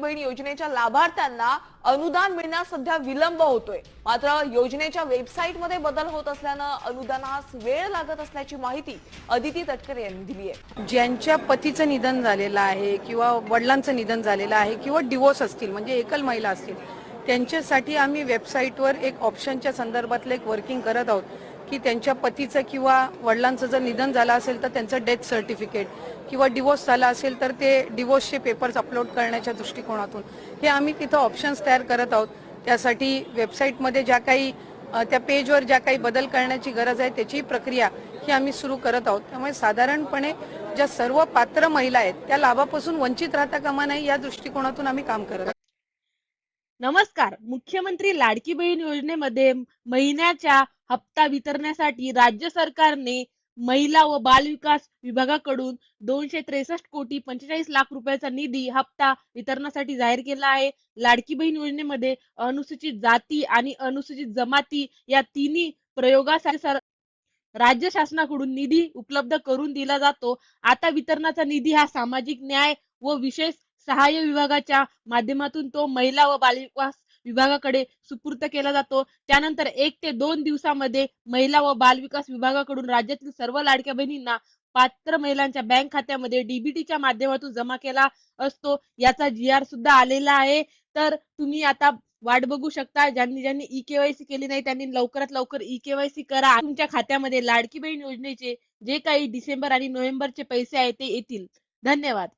बहीण योजनेच्या लाभार्थ्यांना अनुदान मिळण्यास सध्या विलंब होतोय। मात्र योजनेच्या वेबसाईटमध्ये बदल होत असल्यानं अनुदानास वेळ लागत असल्याची माहिती अदिती तटकरे यांनी दिली आहे। ज्यांच्या पतीचं निधन झालेलं आहे किंवा वडिलांचं निधन झालेलं आहे किंवा डिवोर्स असतील म्हणजे एकल महिला असतील त्यांच्यासाठी आम्ही वेबसाईटवर एक ऑप्शनच्या संदर्भातलं एक वर्किंग करत आहोत की त्यांच्या पतीचं किंवा वडिलांचं जर निधन झालं असेल तर त्यांचं डेथ सर्टिफिकेट किंवा डिवोर्स झाला असेल तर ते डिवोर्सचे पेपर्स अपलोड करण्याच्या दृष्टिकोनातून हे आम्ही तिथं ऑप्शन्स तयार करत आहोत। त्यासाठी वेबसाईटमध्ये ज्या काही त्या पेजवर ज्या काही बदल करण्याची गरज आहे त्याची प्रक्रिया ही आम्ही सुरू करत आहोत। त्यामुळे साधारणपणे ज्या सर्व पात्र महिला आहेत त्या लाभापासून वंचित राहता कामा नये या दृष्टिकोनातून आम्ही काम करत आहोत। नमस्कार। मुख्यमंत्री लाडकी बहीण योजनेमध्ये महिन्याच्या हप्ता वितरणासाठी राज्य सरकारने महिला व बाल विकास विभागाकडून 263,45,00,000 रुपयाचा निधी हप्ता वितरणासाठी जाहीर केला आहे। लाडकी बहीण योजनेमध्ये अनुसूचित जाती आणि अनुसूचित जमाती या तिन्ही प्रयोगासाठी राज्य शासनाकडून निधी उपलब्ध करून दिला जातो। आता वितरणाचा निधी हा सामाजिक न्याय व विशेष सहाय्य विभागाच्या माध्यमातून तो महिला व बालविकास विभागाकडे सुपूर्द केला जातो। त्यानंतर 1 ते 2 दिवसामध्ये महिला व बालविकास विभागाकडून राज्यातील सर्व लाडक्या बहिणींना पात्र महिलांच्या बँक खात्यामध्ये डीबीटीच्या माध्यमातून जमा केला असतो। याचा GR सुद्धा आलेला आहे। तर तुम्ही आता वाट बघू शकता। ज्यांनी ई-केवायसी केली नाही त्यांनी लवकरात लवकर ई-केवायसी करा। तुमच्या खात्यामध्ये लाडकी बहीण योजनेचे जे काही डिसेंबर आणि नोव्हेंबरचे पैसे आहेत ते येतील। धन्यवाद।